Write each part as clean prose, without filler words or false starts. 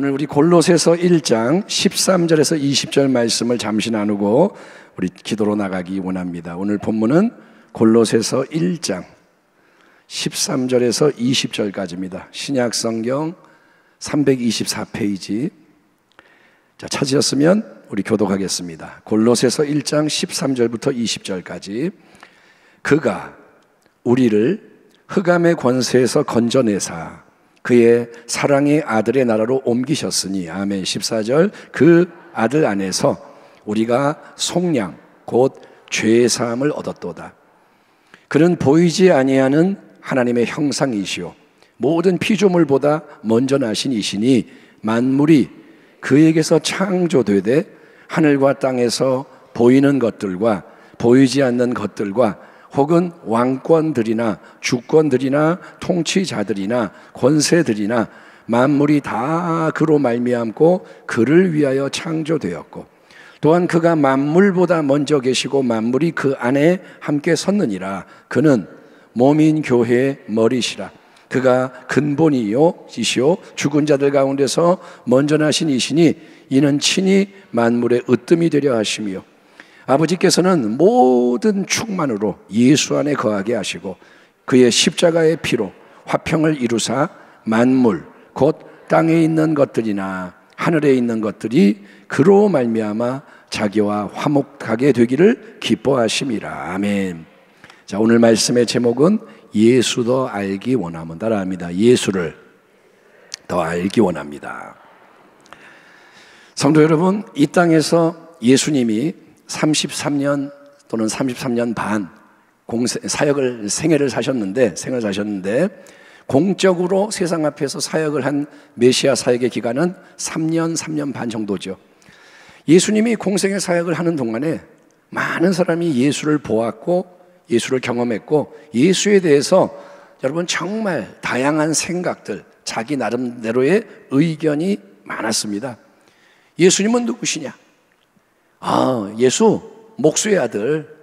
오늘 우리 골로새서 1장 13절에서 20절 말씀을 잠시 나누고 우리 기도로 나가기 원합니다. 오늘 본문은 골로새서 1장 13절에서 20절까지입니다. 신약성경 324페이지. 자, 찾으셨으면 우리 교독하겠습니다. 골로새서 1장 13절부터 20절까지. 그가 우리를 흑암의 권세에서 건져내사 그의 사랑의 아들의 나라로 옮기셨으니, 아멘. 14절, 그 아들 안에서 우리가 속량 곧 죄의 사함을 얻었도다. 그는 보이지 아니하는 하나님의 형상이시오 모든 피조물보다 먼저 나신 이시니 만물이 그에게서 창조되되 하늘과 땅에서 보이는 것들과 보이지 않는 것들과 혹은 왕권들이나 주권들이나 통치자들이나 권세들이나 만물이 다 그로 말미암고 그를 위하여 창조되었고 또한 그가 만물보다 먼저 계시고 만물이 그 안에 함께 섰느니라. 그는 몸인 교회의 머리시라. 그가 근본이요 이시오 죽은 자들 가운데서 먼저 나신 이시니 이는 친히 만물의 으뜸이 되려 하심이요 아버지께서는 모든 충만으로 예수 안에 거하게 하시고 그의 십자가의 피로 화평을 이루사 만물 곧 땅에 있는 것들이나 하늘에 있는 것들이 그로 말미암아 자기와 화목하게 되기를 기뻐하심이라. 아멘. 자, 오늘 말씀의 제목은 예수 더 알기 원하면 따라합니다. 예수를 더 알기 원합니다. 성도 여러분, 이 땅에서 예수님이 33년 또는 33년 반 생애를 사셨는데 공적으로 세상 앞에서 사역을 한 메시아 사역의 기간은 3년 반 정도죠. 예수님이 공생의 사역을 하는 동안에 많은 사람이 예수를 보았고 예수를 경험했고 예수에 대해서 여러분 정말 다양한 생각들, 자기 나름대로의 의견이 많았습니다. 예수님은 누구시냐? 예수 목수의 아들,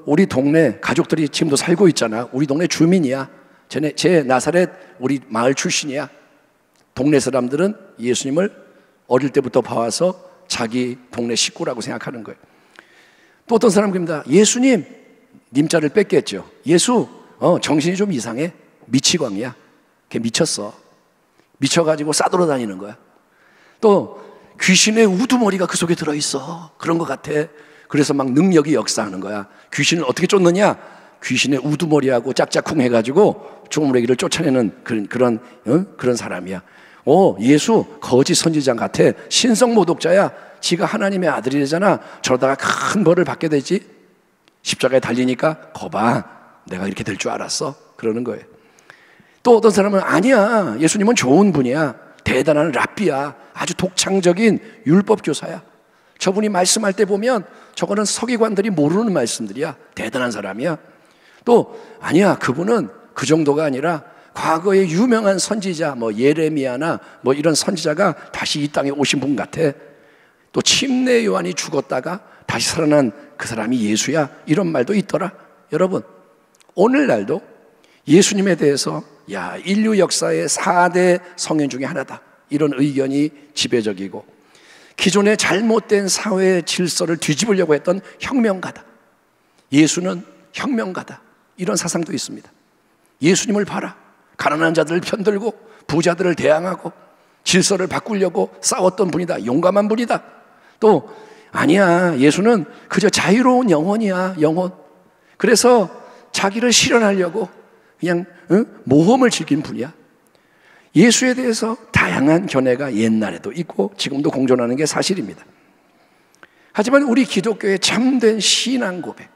우리 동네 가족들이 지금도 살고 있잖아. 우리 동네 주민이야. 제 나사렛 우리 마을 출신이야. 동네 사람들은 예수님을 어릴 때부터 봐와서 자기 동네 식구라고 생각하는 거예요. 또 어떤 사람입니다. 예수님, 님자를 뺏겼죠. 예수, 정신이 좀 이상해. 미치광이야. 걔 미쳤어. 미쳐가지고 싸돌아다니는 거야. 또 귀신의 우두머리가 그 속에 들어있어. 그런 것 같아. 그래서 막 능력이 역사하는 거야. 귀신을 어떻게 쫓느냐? 귀신의 우두머리하고 짝짝쿵 해가지고 죽음의 길을 쫓아내는 그런 사람이야. 예수 거짓 선지자 같아. 신성 모독자야. 지가 하나님의 아들이잖아. 저러다가 큰 벌을 받게 되지. 십자가에 달리니까 거봐, 내가 이렇게 될 줄 알았어. 그러는 거예요. 또 어떤 사람은 아니야, 예수님은 좋은 분이야. 대단한 랍비야. 아주 독창적인 율법 교사야. 저분이 말씀할 때 보면 저거는 서기관들이 모르는 말씀들이야. 대단한 사람이야. 또 아니야, 그분은 그 정도가 아니라 과거에 유명한 선지자 예레미야나 이런 선지자가 다시 이 땅에 오신 분 같아. 또 침례 요한이 죽었다가 다시 살아난 그 사람이 예수야. 이런 말도 있더라. 여러분, 오늘날도 예수님에 대해서 인류 역사의 4대 성인 중에 하나다. 이런 의견이 지배적이고 기존의 잘못된 사회의 질서를 뒤집으려고 했던 혁명가다. 예수는 혁명가다. 이런 사상도 있습니다. 예수님을 봐라. 가난한 자들을 편들고 부자들을 대항하고 질서를 바꾸려고 싸웠던 분이다. 용감한 분이다. 또 아니야, 예수는 그저 자유로운 영혼이야. 영혼. 그래서 자기를 실현하려고 그냥 모험을 즐긴 분이야. 예수에 대해서 다양한 견해가 옛날에도 있고 지금도 공존하는 게 사실입니다. 하지만 우리 기독교의 참된 신앙 고백,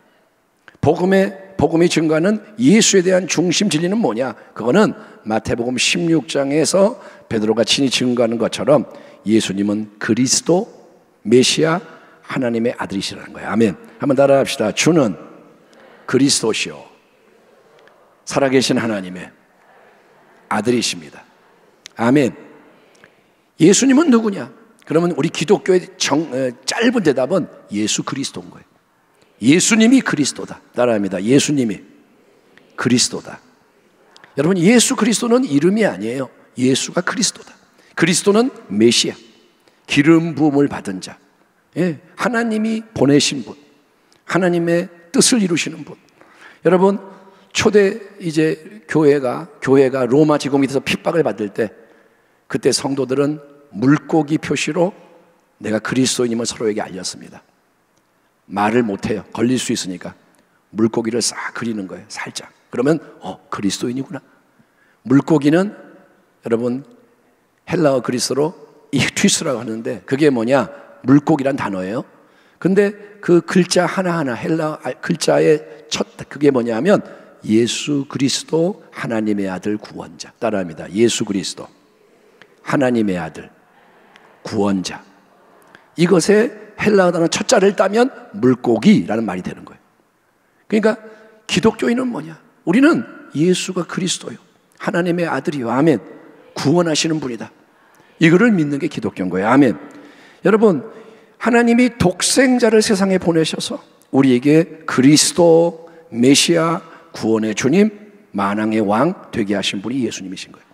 복음이 증거하는 예수에 대한 중심 진리는 뭐냐? 그거는 마태복음 16장에서 베드로가 친히 증거하는 것처럼 예수님은 그리스도, 메시아, 하나님의 아들이시라는 거예요. 아멘. 한번 따라합시다. 주는 그리스도시요 살아계신 하나님의 아들이십니다. 아멘. 예수님은 누구냐? 그러면 우리 기독교의 짧은 대답은 예수 그리스도인 거예요. 예수님이 그리스도다. 따라합니다. 예수님이 그리스도다. 여러분, 예수 그리스도는 이름이 아니에요. 예수가 그리스도다. 그리스도는 메시아, 기름 부음을 받은 자, 하나님이 보내신 분, 하나님의 뜻을 이루시는 분. 여러분, 초대 이제 교회가 로마 제국 밑에서 핍박을 받을 때, 그때 성도들은 물고기 표시로 내가 그리스도인임을 서로에게 알렸습니다. 말을 못해요. 걸릴 수 있으니까 물고기를 싹 그리는 거예요. 살짝. 그러면 그리스도인이구나. 물고기는 여러분 헬라어 그리스어로 이흐투스라고 하는데, 그게 뭐냐? 물고기란 단어예요. 근데 그 글자 하나하나, 헬라어 글자의 그게 뭐냐면 예수 그리스도 하나님의 아들 구원자. 따라합니다. 예수 그리스도 하나님의 아들 구원자. 이것에 헬라어 단어 첫 자를 따면 물고기라는 말이 되는 거예요. 그러니까 기독교인은 뭐냐? 우리는 예수가 그리스도요, 하나님의 아들이요, 아멘, 구원하시는 분이다. 이거를 믿는 게 기독교인 거예요. 아멘. 여러분, 하나님이 독생자를 세상에 보내셔서 우리에게 그리스도, 메시아, 구원의 주님, 만왕의 왕 되게 하신 분이 예수님이신 거예요.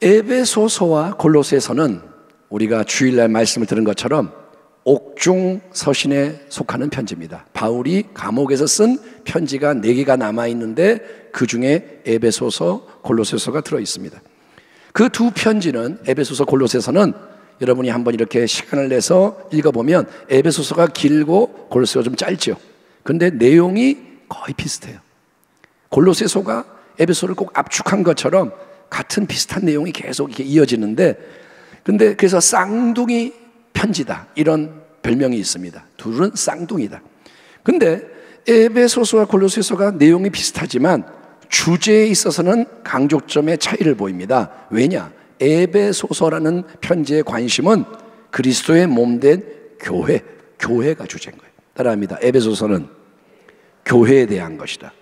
에베소서와 골로새서는 우리가 주일날 말씀을 들은 것처럼 옥중 서신에 속하는 편지입니다. 바울이 감옥에서 쓴 편지가 4개가 남아있는데 그 중에 에베소서, 골로새서가 들어있습니다. 그 두 편지는, 에베소서, 골로새서는 여러분이 한번 이렇게 시간을 내서 읽어보면 에베소서가 길고 골로새서가 좀 짧죠. 근데 내용이 거의 비슷해요. 골로새서가 에베소를 꼭 압축한 것처럼 같은 비슷한 내용이 계속 이렇게 이어지는데, 근데 그래서 쌍둥이 편지다, 이런 별명이 있습니다. 둘은 쌍둥이다. 근데 에베소서와 골로새서가 내용이 비슷하지만 주제에 있어서는 강조점의 차이를 보입니다. 왜냐? 에베소서라는 편지의 관심은 그리스도의 몸된 교회가 주제인 거예요. 따라합니다. 에베소서는 교회에 대한 것이다.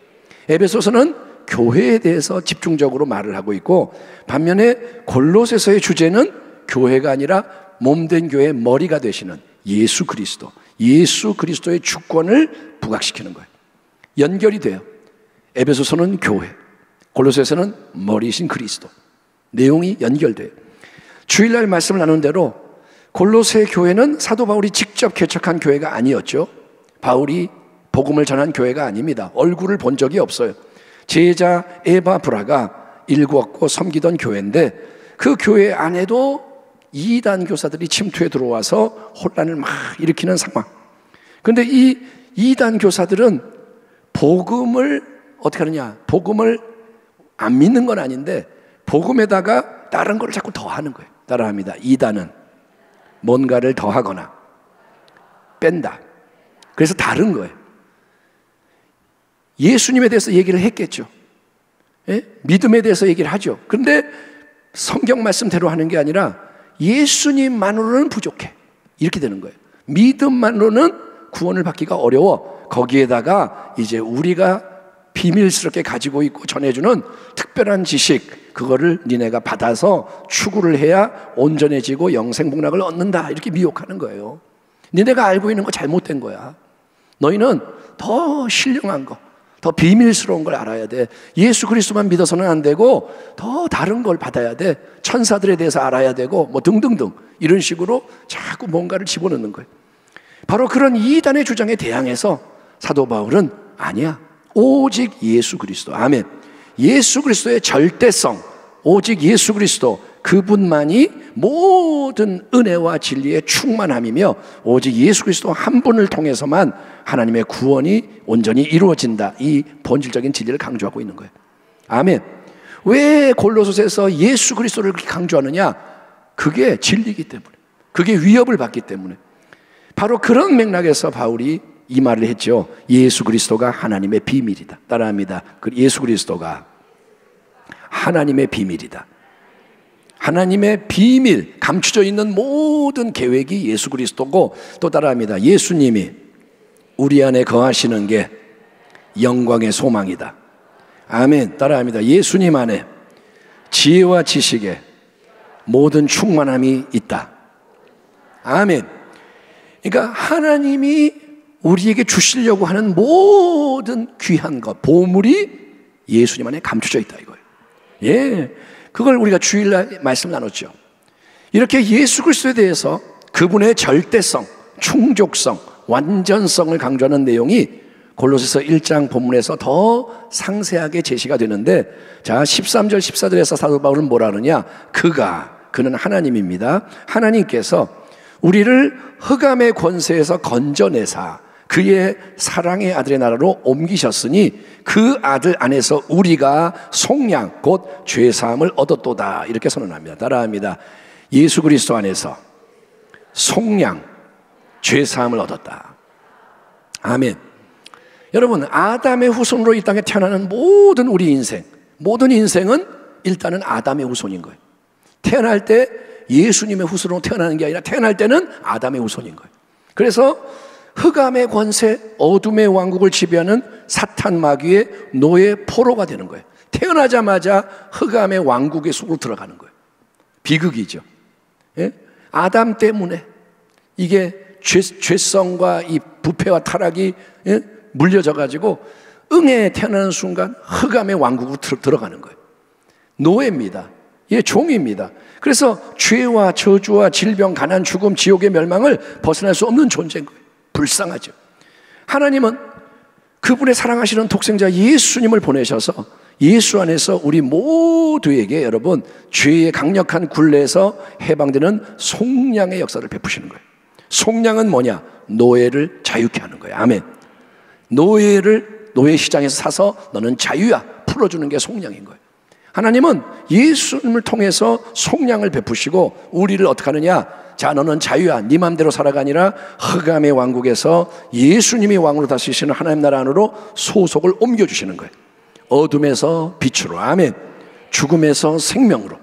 에베소서는 교회에 대해서 집중적으로 말을 하고 있고, 반면에 골로새서의 주제는 교회가 아니라 몸된 교회의 머리가 되시는 예수 그리스도의 주권을 부각시키는 거예요. 연결이 돼요. 에베소서는 교회, 골로새서는 머리이신 그리스도. 내용이 연결돼요. 주일날 말씀을 나눈 대로 골로새 교회는 사도 바울이 직접 개척한 교회가 아니었죠. 바울이 복음을 전한 교회가 아닙니다. 얼굴을 본 적이 없어요. 제자 에바브라가 일구었고 섬기던 교회인데, 그 교회 안에도 이단 교사들이 침투해 들어와서 혼란을 막 일으키는 상황. 그런데 이 이단 교사들은 복음을 어떻게 하느냐? 복음을 안 믿는 건 아닌데 복음에다가 다른 걸 자꾸 더하는 거예요. 따라합니다. 이단은 뭔가를 더하거나 뺀다. 그래서 다른 거예요. 예수님에 대해서 얘기를 했겠죠. 믿음에 대해서 얘기를 하죠. 그런데 성경 말씀대로 하는 게 아니라 예수님만으로는 부족해, 이렇게 되는 거예요. 믿음만으로는 구원을 받기가 어려워. 거기에다가 이제 우리가 비밀스럽게 가지고 있고 전해주는 특별한 지식, 그거를 니네가 받아서 추구를 해야 온전해지고 영생복락을 얻는다, 이렇게 미혹하는 거예요. 니네가 알고 있는 거 잘못된 거야. 너희는 더 신령한 거, 더 비밀스러운 걸 알아야 돼. 예수 그리스도만 믿어서는 안 되고 더 다른 걸 받아야 돼. 천사들에 대해서 알아야 되고 뭐 등등등, 이런 식으로 자꾸 뭔가를 집어넣는 거예요. 바로 그런 이단의 주장에 대항해서 사도 바울은 아니야, 오직 예수 그리스도, 아멘, 예수 그리스도의 절대성, 오직 예수 그리스도, 그분만이 모든 은혜와 진리의 충만함이며 오직 예수 그리스도 한 분을 통해서만 하나님의 구원이 온전히 이루어진다, 이 본질적인 진리를 강조하고 있는 거예요. 아멘. 왜 골로새서에서 예수 그리스도를 그렇게 강조하느냐? 그게 진리이기 때문에, 그게 위협을 받기 때문에. 바로 그런 맥락에서 바울이 이 말을 했죠. 예수 그리스도가 하나님의 비밀이다. 따라합니다. 예수 그리스도가 하나님의 비밀이다. 하나님의 비밀, 감추져 있는 모든 계획이 예수 그리스도고, 또 따라합니다. 예수님이 우리 안에 거하시는 게 영광의 소망이다. 아멘. 따라합니다. 예수님 안에 지혜와 지식에 모든 충만함이 있다. 아멘. 그러니까 하나님이 우리에게 주시려고 하는 모든 귀한 것, 보물이 예수님 안에 감춰져 있다 이거예요. 예, 그걸 우리가 주일날 말씀 나눴죠. 이렇게 예수 그리스도에 대해서 그분의 절대성, 충족성, 완전성을 강조하는 내용이 골로새서 1장 본문에서 더 상세하게 제시가 되는데, 자 13절 14절에서 사도 바울은 뭐라 그러냐? 그는 하나님입니다. 하나님께서 우리를 흑암의 권세에서 건져내사 그의 사랑의 아들의 나라로 옮기셨으니 그 아들 안에서 우리가 속량 곧 죄사함을 얻었도다. 이렇게 선언합니다. 따라합니다. 예수 그리스도 안에서 속량, 죄사함을 얻었다. 아멘. 여러분, 아담의 후손으로 이 땅에 태어나는 모든 우리 인생, 모든 인생은 일단은 아담의 후손인 거예요. 태어날 때 예수님의 후손으로 태어나는 게 아니라 태어날 때는 아담의 후손인 거예요. 그래서 흑암의 권세, 어둠의 왕국을 지배하는 사탄 마귀의 노예 포로가 되는 거예요. 태어나자마자 흑암의 왕국의 속으로 들어가는 거예요. 비극이죠. 예? 아담 때문에 이게 죄성과 이 부패와 타락이 물려져 가지고 응에 태어나는 순간 흑암의 왕국으로 들어가는 거예요. 노예입니다. 예, 종입니다. 그래서 죄와 저주와 질병, 가난, 죽음, 지옥의 멸망을 벗어날 수 없는 존재인 거예요. 불쌍하죠. 하나님은 그분의 사랑하시는 독생자 예수님을 보내셔서 예수 안에서 우리 모두에게 여러분 죄의 강력한 굴레에서 해방되는 속량의 역사를 베푸시는 거예요. 속량은 뭐냐? 노예를 자유케 하는 거예요. 아멘. 노예 시장에서 사서 너는 자유야 풀어주는 게 속량인 거예요. 하나님은 예수님을 통해서 속량을 베푸시고 우리를 어떻게 하느냐? 자, 너는 자유야. 네 맘대로 살아가 아니라 흑암의 왕국에서 예수님이 왕으로 다스리시는 하나님 나라 안으로 소속을 옮겨주시는 거예요. 어둠에서 빛으로. 아멘. 죽음에서 생명으로.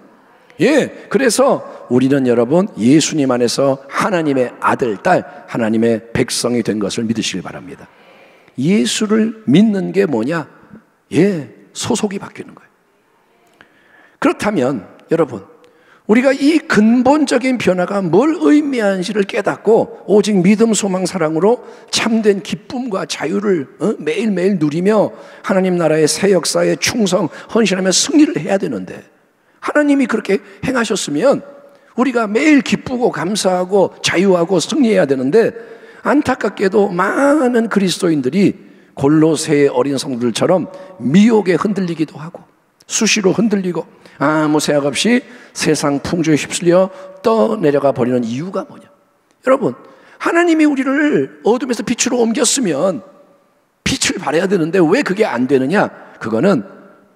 예, 그래서 우리는 여러분 예수님 안에서 하나님의 아들, 딸, 하나님의 백성이 된 것을 믿으시길 바랍니다. 예수를 믿는 게 뭐냐? 예, 소속이 바뀌는 거예요. 그렇다면 여러분, 우리가 이 근본적인 변화가 뭘 의미하는지를 깨닫고 오직 믿음, 소망, 사랑으로 참된 기쁨과 자유를 매일매일 누리며 하나님 나라의 새 역사에 충성, 헌신하며 승리를 해야 되는데, 하나님이 그렇게 행하셨으면 우리가 매일 기쁘고 감사하고 자유하고 승리해야 되는데, 안타깝게도 많은 그리스도인들이 골로새의 어린 성도들처럼 미혹에 흔들리기도 하고 수시로 흔들리고 아무 생각 없이 세상 풍조에 휩쓸려 떠내려가 버리는 이유가 뭐냐? 여러분, 하나님이 우리를 어둠에서 빛으로 옮겼으면 빛을 발해야 되는데 왜 그게 안 되느냐? 그거는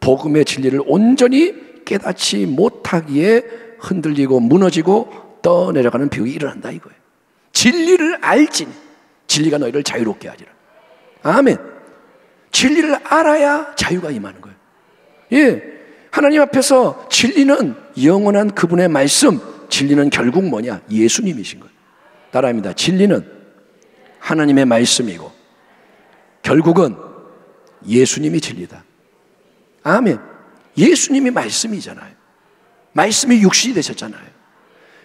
복음의 진리를 온전히 깨닫지 못하기에 흔들리고 무너지고 떠내려가는 비극이 일어난다 이거예요. 진리를 알지니 진리가 너희를 자유롭게 하리라. 아멘. 진리를 알아야 자유가 임하는 거예요. 예, 하나님 앞에서 진리는 영원한 그분의 말씀, 진리는 결국 뭐냐? 예수님이신 거예요. 따라합니다. 진리는 하나님의 말씀이고 결국은 예수님이 진리다. 아멘. 예수님이 말씀이잖아요. 말씀이 육신이 되셨잖아요.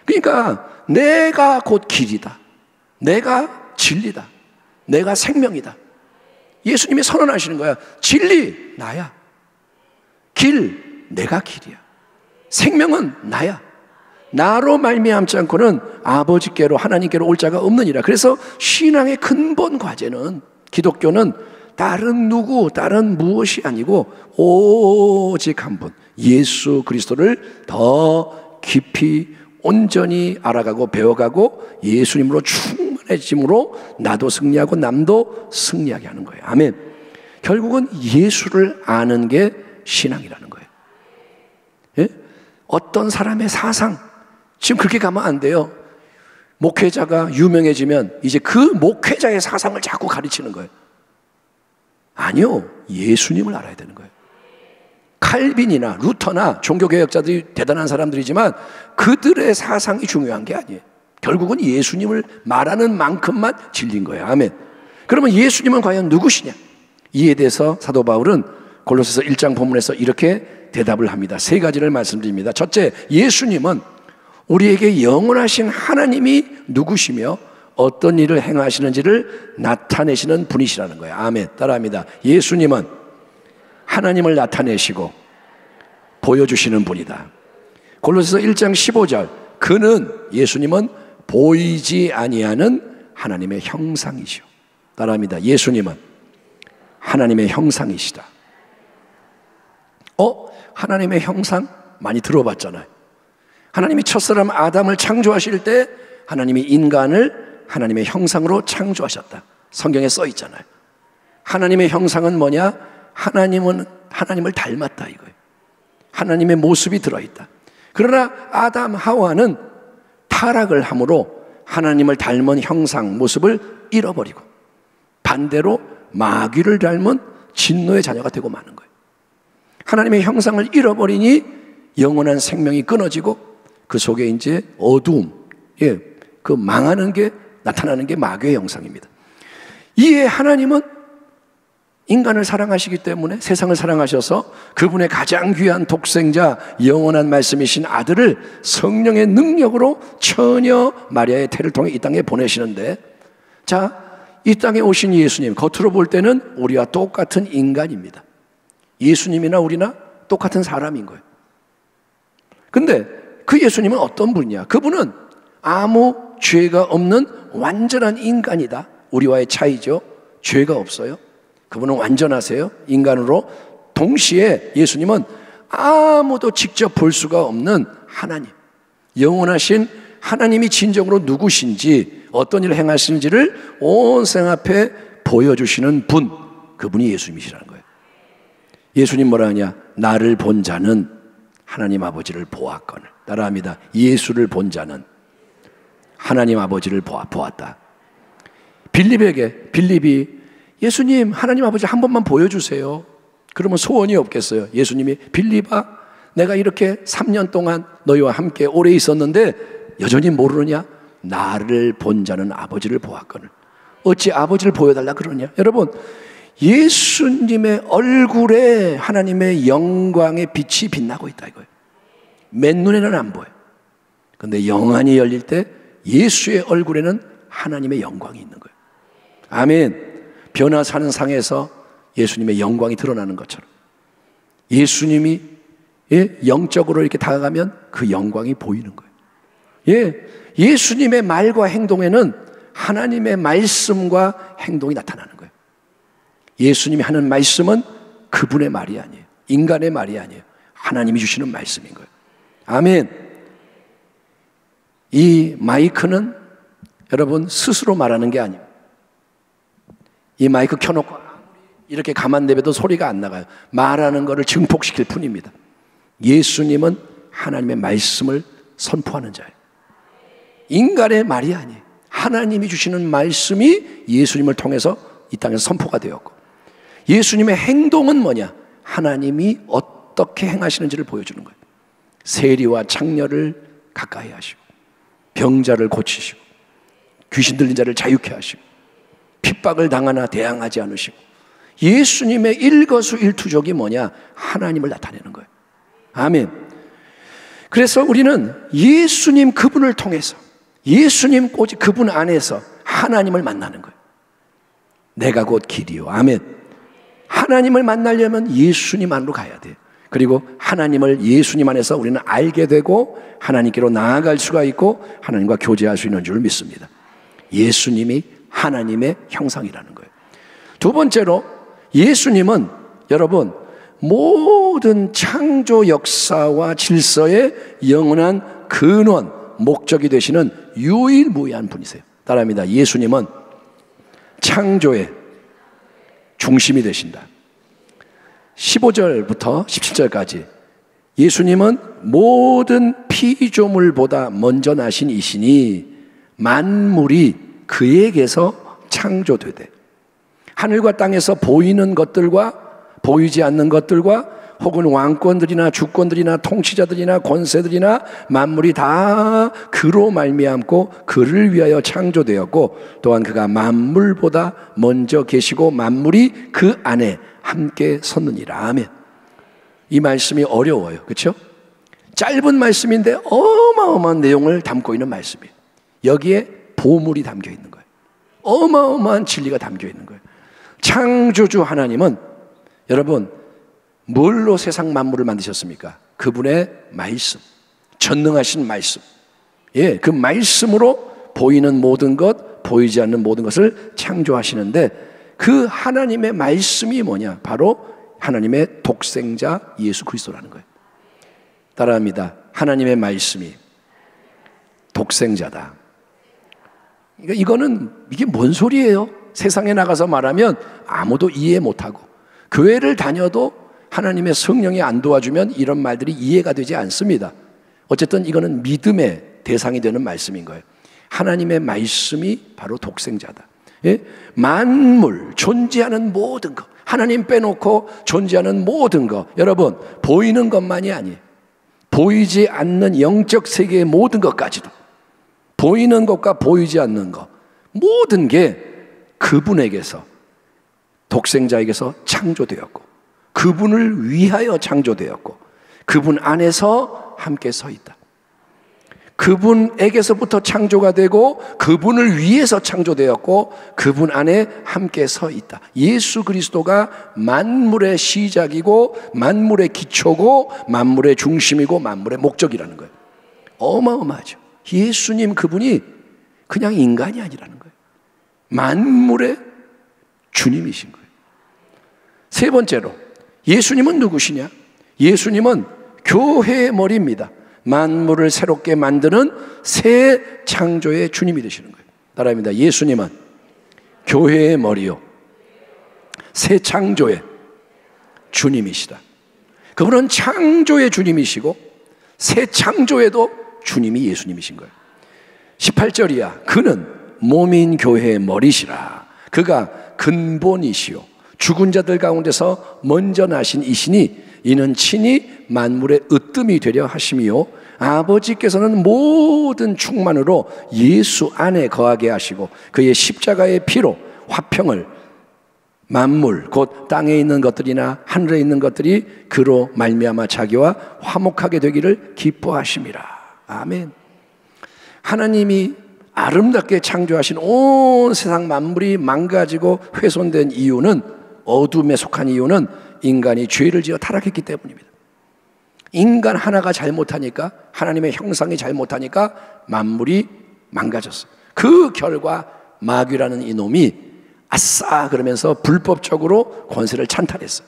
그러니까 내가 곧 길이다. 내가 진리다. 내가 생명이다. 예수님이 선언하시는 거야. 진리 나야. 길 내가 길이야. 생명은 나야. 나로 말미암지 않고는 아버지께로 하나님께로 올 자가 없느니라. 그래서 신앙의 근본 과제는, 기독교는 다른 누구, 다른 무엇이 아니고 오직 한 분, 예수 그리스도를 더 깊이 온전히 알아가고 배워가고 예수님으로 충만해짐으로 나도 승리하고 남도 승리하게 하는 거예요. 아멘. 결국은 예수를 아는 게 신앙이라는 거예요. 예? 어떤 사람의 사상, 지금 그렇게 가면 안 돼요. 목회자가 유명해지면 이제 그 목회자의 사상을 자꾸 가르치는 거예요. 아니요, 예수님을 알아야 되는 거예요. 칼빈이나 루터나 종교개혁자들이 대단한 사람들이지만 그들의 사상이 중요한 게 아니에요. 결국은 예수님을 말하는 만큼만 진리인 거예요. 아멘. 그러면 예수님은 과연 누구시냐? 이에 대해서 사도 바울은 골로새서 1장 본문에서 이렇게 대답을 합니다. 세 가지를 말씀드립니다. 첫째, 예수님은 우리에게 영원하신 하나님이 누구시며 어떤 일을 행하시는지를 나타내시는 분이시라는 거예요. 아멘. 따라합니다. 예수님은 하나님을 나타내시고 보여주시는 분이다. 골로새서 1장 15절, 그는, 예수님은 보이지 아니하는 하나님의 형상이시오. 따라합니다. 예수님은 하나님의 형상이시다. 하나님의 형상? 많이 들어봤잖아요. 하나님이 첫사람 아담을 창조하실 때 하나님이 인간을 하나님의 형상으로 창조하셨다. 성경에 써 있잖아요. 하나님의 형상은 뭐냐? 하나님은 하나님을 닮았다 이거예요. 하나님의 모습이 들어있다. 그러나 아담, 하와는 타락을 함으로 하나님을 닮은 형상, 모습을 잃어버리고 반대로 마귀를 닮은 진노의 자녀가 되고 마는 거예요. 하나님의 형상을 잃어버리니 영원한 생명이 끊어지고 그 속에 이제 어두움, 그 망하는 게 나타나는 게 마귀의 형상입니다. 이에 하나님은 인간을 사랑하시기 때문에 세상을 사랑하셔서 그분의 가장 귀한 독생자, 영원한 말씀이신 아들을 성령의 능력으로 처녀 마리아의 태를 통해 이 땅에 보내시는데, 자, 이 땅에 오신 예수님, 겉으로 볼 때는 우리와 똑같은 인간입니다. 예수님이나 우리나 똑같은 사람인 거예요. 근데 그 예수님은 어떤 분이냐? 그분은 아무 죄가 없는 완전한 인간이다. 우리와의 차이죠. 죄가 없어요. 그분은 완전하세요. 인간으로. 동시에 예수님은 아무도 직접 볼 수가 없는 하나님, 영원하신 하나님이 진정으로 누구신지, 어떤 일을 행하시는지를 온 세상 앞에 보여주시는 분, 그분이 예수님이시라는 거예요. 예수님 뭐라 하냐? 나를 본 자는 하나님 아버지를 보았거늘. 따라합니다. 예수를 본 자는 하나님 아버지를 보았다. 빌립이 예수님, 하나님 아버지 한 번만 보여주세요. 그러면 소원이 없겠어요. 예수님이, 빌립아, 내가 이렇게 3년 동안 너희와 함께 오래 있었는데 여전히 모르느냐? 나를 본 자는 아버지를 보았거늘. 어찌 아버지를 보여달라 그러냐? 여러분, 예수님의 얼굴에 하나님의 영광의 빛이 빛나고 있다 이거예요. 맨눈에는 안 보여요. 근데 영안이 열릴 때 예수의 얼굴에는 하나님의 영광이 있는 거예요. 아멘. 변화 사는 상에서 예수님의 영광이 드러나는 것처럼 예수님이 영적으로 이렇게 다가가면 그 영광이 보이는 거예요. 예수님의 말과 행동에는 하나님의 말씀과 행동이 나타나는 거예요. 예수님이 하는 말씀은 그분의 말이 아니에요. 인간의 말이 아니에요. 하나님이 주시는 말씀인 거예요. 아멘. 이 마이크는 여러분 스스로 말하는 게 아닙니다. 이 마이크 켜놓고 이렇게 가만 내버려도 소리가 안 나가요. 말하는 것을 증폭시킬 뿐입니다. 예수님은 하나님의 말씀을 선포하는 자예요. 인간의 말이 아니에요. 하나님이 주시는 말씀이 예수님을 통해서 이 땅에서 선포가 되었고, 예수님의 행동은 뭐냐? 하나님이 어떻게 행하시는지를 보여주는 거예요. 세리와 창녀를 가까이 하시고, 병자를 고치시고, 귀신 들린 자를 자유케 하시고, 핍박을 당하나 대항하지 않으시고, 예수님의 일거수일투족이 뭐냐? 하나님을 나타내는 거예요. 아멘. 그래서 우리는 예수님 그분을 통해서, 예수님 오직 그분 안에서 하나님을 만나는 거예요. 내가 곧 길이요. 아멘. 하나님을 만나려면 예수님 안으로 가야 돼요. 그리고 하나님을 예수님 안에서 우리는 알게 되고 하나님께로 나아갈 수가 있고 하나님과 교제할 수 있는 줄 믿습니다. 예수님이 하나님의 형상이라는 거예요. 두 번째로, 예수님은 여러분 모든 창조 역사와 질서의 영원한 근원, 목적이 되시는 유일무이한 분이세요. 따라합니다. 예수님은 창조의 중심이 되신다. 15절부터 17절까지 예수님은 모든 피조물보다 먼저 나신 이시니 만물이 그에게서 창조되되 하늘과 땅에서 보이는 것들과 보이지 않는 것들과 혹은 왕권들이나 주권들이나 통치자들이나 권세들이나 만물이 다 그로 말미암고 그를 위하여 창조되었고 또한 그가 만물보다 먼저 계시고 만물이 그 안에 함께 섰느니라. 아멘. 이 말씀이 어려워요. 그렇죠? 짧은 말씀인데 어마어마한 내용을 담고 있는 말씀이에요. 여기에 보물이 담겨 있는 거예요. 어마어마한 진리가 담겨 있는 거예요. 창조주 하나님은 여러분 뭘로 세상 만물을 만드셨습니까? 그분의 말씀, 전능하신 말씀. 예, 그 말씀으로 보이는 모든 것, 보이지 않는 모든 것을 창조하시는데 그 하나님의 말씀이 뭐냐? 바로 하나님의 독생자 예수 그리스도라는 거예요. 따라합니다. 하나님의 말씀이 독생자다. 그러니까 이거는 이게 뭔 소리예요? 세상에 나가서 말하면 아무도 이해 못하고 교회를 다녀도 하나님의 성령이 안 도와주면 이런 말들이 이해가 되지 않습니다. 어쨌든 이거는 믿음의 대상이 되는 말씀인 거예요. 하나님의 말씀이 바로 독생자다. 예? 만물, 존재하는 모든 것, 하나님 빼놓고 존재하는 모든 것, 여러분 보이는 것만이 아니에요. 보이지 않는 영적 세계의 모든 것까지도, 보이는 것과 보이지 않는 것, 모든 게 그분에게서, 독생자에게서 창조되었고 그분을 위하여 창조되었고 그분 안에서 함께 서 있다. 그분에게서부터 창조가 되고 그분을 위해서 창조되었고 그분 안에 함께 서 있다. 예수 그리스도가 만물의 시작이고 만물의 기초고 만물의 중심이고 만물의 목적이라는 거예요. 어마어마하죠. 예수님 그분이 그냥 인간이 아니라는 거예요. 만물의 주님이신 거예요. 세 번째로 예수님은 누구시냐? 예수님은 교회의 머리입니다. 만물을 새롭게 만드는 새 창조의 주님이 되시는 거예요. 따라합니다. 예수님은 교회의 머리요, 새 창조의 주님이시다. 그분은 창조의 주님이시고 새 창조에도 주님이 예수님이신 거예요. 18절이야. 그는 몸인 교회의 머리시라. 그가 근본이시요 죽은 자들 가운데서 먼저 나신 이시니 이는 친히 만물의 으뜸이 되려 하심이요 아버지께서는 모든 충만으로 예수 안에 거하게 하시고 그의 십자가의 피로 화평을 만물 곧 땅에 있는 것들이나 하늘에 있는 것들이 그로 말미암아 자기와 화목하게 되기를 기뻐하심이라. 아멘. 하나님이 아름답게 창조하신 온 세상 만물이 망가지고 훼손된 이유는, 어둠에 속한 이유는 인간이 죄를 지어 타락했기 때문입니다. 인간 하나가 잘못하니까, 하나님의 형상이 잘못하니까 만물이 망가졌어요. 그 결과 마귀라는 이놈이 아싸 그러면서 불법적으로 권세를 찬탈했어요.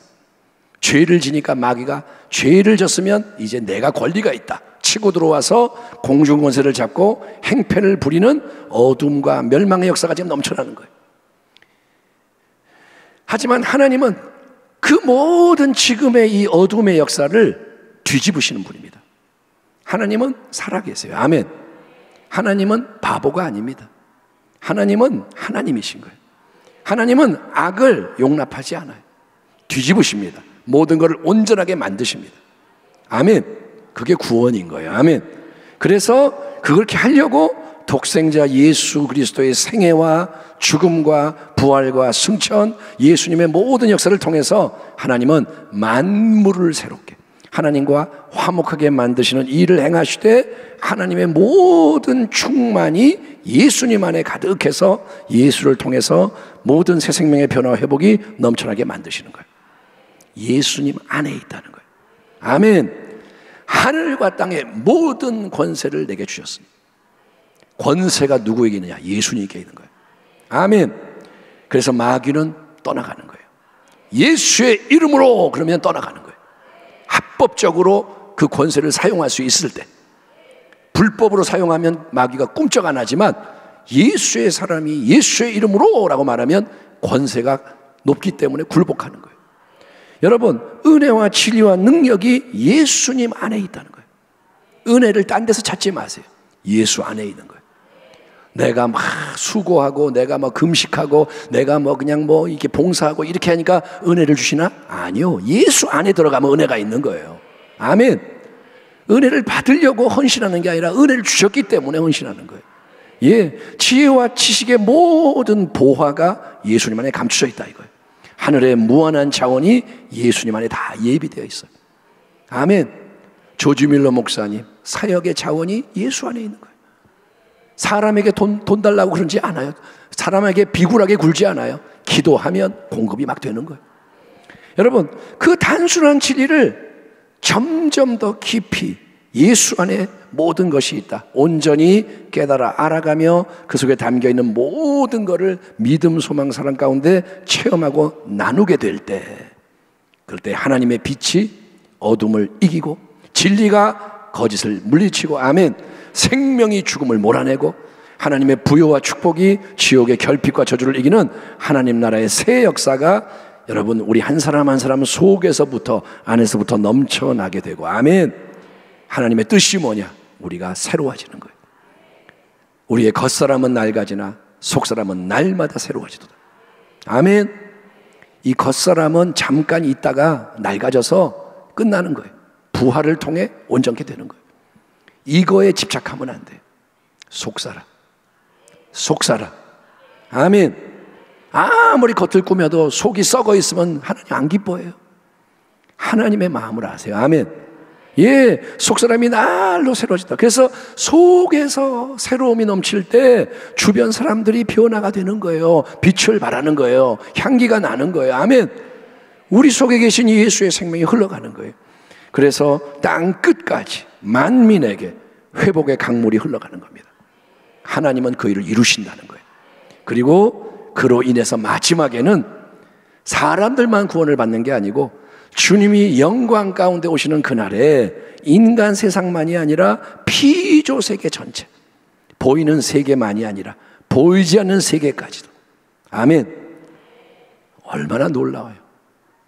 죄를 지니까 마귀가 죄를 졌으면 이제 내가 권리가 있다 치고 들어와서 공중 권세를 잡고 행패를 부리는 어둠과 멸망의 역사가 지금 넘쳐나는 거예요. 하지만 하나님은 그 모든 지금의 이 어둠의 역사를 뒤집으시는 분입니다. 하나님은 살아계세요. 아멘. 하나님은 바보가 아닙니다. 하나님은 하나님이신 거예요. 하나님은 악을 용납하지 않아요. 뒤집으십니다. 모든 것을 온전하게 만드십니다. 아멘. 그게 구원인 거예요. 아멘. 그래서 그렇게 하려고 독생자 예수 그리스도의 생애와 죽음과 부활과 승천, 예수님의 모든 역사를 통해서 하나님은 만물을 새롭게 하나님과 화목하게 만드시는 일을 행하시되 하나님의 모든 충만이 예수님 안에 가득해서 예수를 통해서 모든 새 생명의 변화와 회복이 넘쳐나게 만드시는 거예요. 예수님 안에 있다는 거예요. 아멘. 하늘과 땅의 모든 권세를 내게 주셨습니다. 권세가 누구에게 있느냐? 예수님께 있는 거예요. 아멘. 그래서 마귀는 떠나가는 거예요. 예수의 이름으로 그러면 떠나가는 거예요. 합법적으로 그 권세를 사용할 수 있을 때, 불법으로 사용하면 마귀가 꿈쩍 안 하지만 예수의 사람이 예수의 이름으로 라고 말하면 권세가 높기 때문에 굴복하는 거예요. 여러분, 은혜와 진리와 능력이 예수님 안에 있다는 거예요. 은혜를 딴 데서 찾지 마세요. 예수 안에 있는 거예요. 내가 막 수고하고 내가 막 금식하고 내가 뭐 그냥 뭐 이렇게 봉사하고 이렇게 하니까 은혜를 주시나? 아니요. 예수 안에 들어가면 은혜가 있는 거예요. 아멘. 은혜를 받으려고 헌신하는 게 아니라 은혜를 주셨기 때문에 헌신하는 거예요. 예, 지혜와 지식의 모든 보화가 예수님 안에 감추져 있다 이거예요. 하늘의 무한한 자원이 예수님 안에 다 예비되어 있어요. 아멘. 조지 밀러 목사님, 사역의 자원이 예수 안에 있는 거예요. 사람에게 돈 달라고 그러지 않아요. 사람에게 비굴하게 굴지 않아요. 기도하면 공급이 막 되는 거예요. 여러분, 그 단순한 진리를 점점 더 깊이 예수 안에 모든 것이 있다. 온전히 깨달아 알아가며 그 속에 담겨있는 모든 것을 믿음, 소망, 사랑 가운데 체험하고 나누게 될 때, 그럴 때 하나님의 빛이 어둠을 이기고 진리가 거짓을 물리치고, 아멘, 생명이 죽음을 몰아내고 하나님의 부요와 축복이 지옥의 결핍과 저주를 이기는 하나님 나라의 새 역사가 여러분 우리 한 사람 한 사람 속에서부터, 안에서부터 넘쳐나게 되고, 아멘. 하나님의 뜻이 뭐냐? 우리가 새로워지는 거예요. 우리의 겉사람은 낡아지나 속사람은 날마다 새로워지도다. 아멘. 이 겉사람은 잠깐 있다가 낡아져서 끝나는 거예요. 부활을 통해 온전케 되는 거예요. 이거에 집착하면 안 돼요. 속사람, 속사람. 아멘. 아무리 겉을 꾸며도 속이 썩어 있으면 하나님 안 기뻐해요. 하나님의 마음을 아세요. 아멘. 예, 속사람이 날로 새로워진다. 그래서 속에서 새로움이 넘칠 때 주변 사람들이 변화가 되는 거예요. 빛을 발하는 거예요. 향기가 나는 거예요. 아멘. 우리 속에 계신 예수의 생명이 흘러가는 거예요. 그래서 땅 끝까지 만민에게 회복의 강물이 흘러가는 겁니다. 하나님은 그 일을 이루신다는 거예요. 그리고 그로 인해서 마지막에는 사람들만 구원을 받는 게 아니고 주님이 영광 가운데 오시는 그날에 인간 세상만이 아니라 피조 세계 전체, 보이는 세계만이 아니라 보이지 않는 세계까지도. 아멘. 얼마나 놀라워요.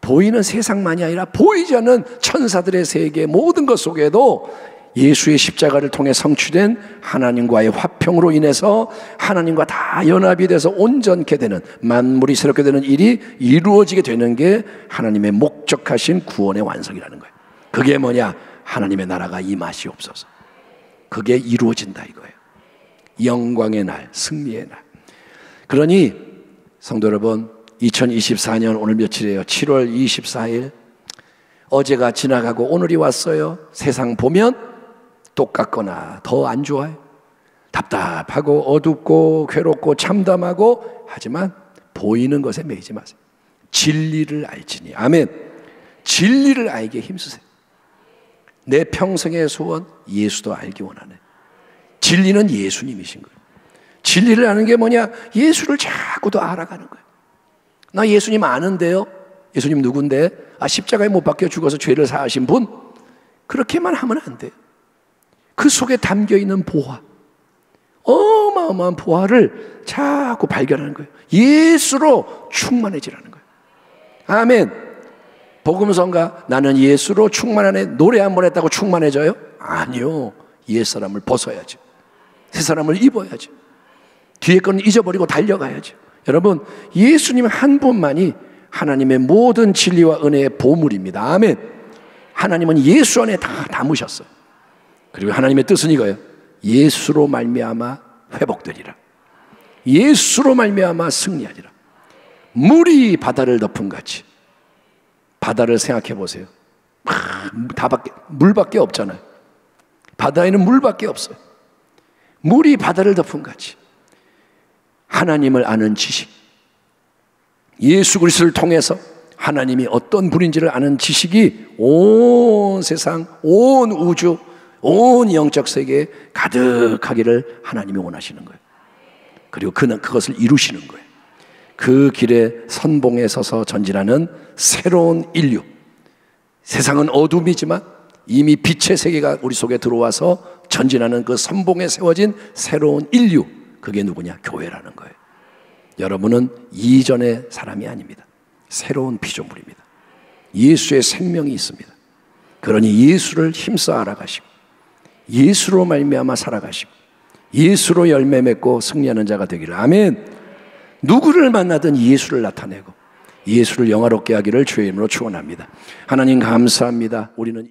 보이는 세상만이 아니라 보이지 않는 천사들의 세계 모든 것 속에도 예수의 십자가를 통해 성취된 하나님과의 화평으로 인해서 하나님과 다 연합이 돼서 온전케 되는, 만물이 새롭게 되는 일이 이루어지게 되는 게 하나님의 목적하신 구원의 완성이라는 거예요. 그게 뭐냐? 하나님의 나라가 임하시옵소서. 그게 이루어진다 이거예요. 영광의 날, 승리의 날. 그러니 성도 여러분, 2024년 오늘 며칠이에요? 7월 24일. 어제가 지나가고 오늘이 왔어요. 세상 보면 똑같거나 더 안 좋아요. 답답하고 어둡고 괴롭고 참담하고, 하지만 보이는 것에 매이지 마세요. 진리를 알지니. 아멘. 진리를 알기에 힘쓰세요. 내 평생의 소원, 예수도 알기 원하네. 진리는 예수님이신 거예요. 진리를 아는 게 뭐냐? 예수를 자꾸 더 알아가는 거예요. 나 예수님 아는데요? 예수님 누군데? 십자가에 못 박혀 죽어서 죄를 사하신 분? 그렇게만 하면 안 돼요. 그 속에 담겨있는 보화, 어마어마한 보화를 자꾸 발견하는 거예요. 예수로 충만해지라는 거예요. 아멘. 복음성가 나는 예수로 충만하네 노래 한 번 했다고 충만해져요? 아니요. 옛사람을 벗어야죠. 새사람을 입어야죠. 뒤에 건 잊어버리고 달려가야죠. 여러분, 예수님 한 분만이 하나님의 모든 진리와 은혜의 보물입니다. 아멘. 하나님은 예수 안에 다 담으셨어요. 그리고 하나님의 뜻은 이거예요. 예수로 말미암아 회복되리라. 예수로 말미암아 승리하리라. 물이 바다를 덮은 같이. 바다를 생각해 보세요. 물밖에 없잖아요. 바다에는 물밖에 없어요. 물이 바다를 덮은 같이 하나님을 아는 지식, 예수 그리스도를 통해서 하나님이 어떤 분인지를 아는 지식이 온 세상, 온 우주, 온 영적 세계에 가득하기를 하나님이 원하시는 거예요. 그리고 그것을 이루시는 거예요. 그 길에 선봉에 서서 전진하는 새로운 인류. 세상은 어둠이지만 이미 빛의 세계가 우리 속에 들어와서 전진하는 그 선봉에 세워진 새로운 인류. 그게 누구냐? 교회라는 거예요. 여러분은 이전의 사람이 아닙니다. 새로운 피조물입니다. 예수의 생명이 있습니다. 그러니 예수를 힘써 알아가시고 예수로 말미암아 살아가시고 예수로 열매 맺고 승리하는 자가 되기를. 아멘. 누구를 만나든 예수를 나타내고 예수를 영화롭게 하기를 주의 이름으로 축원합니다. 하나님 감사합니다. 우리는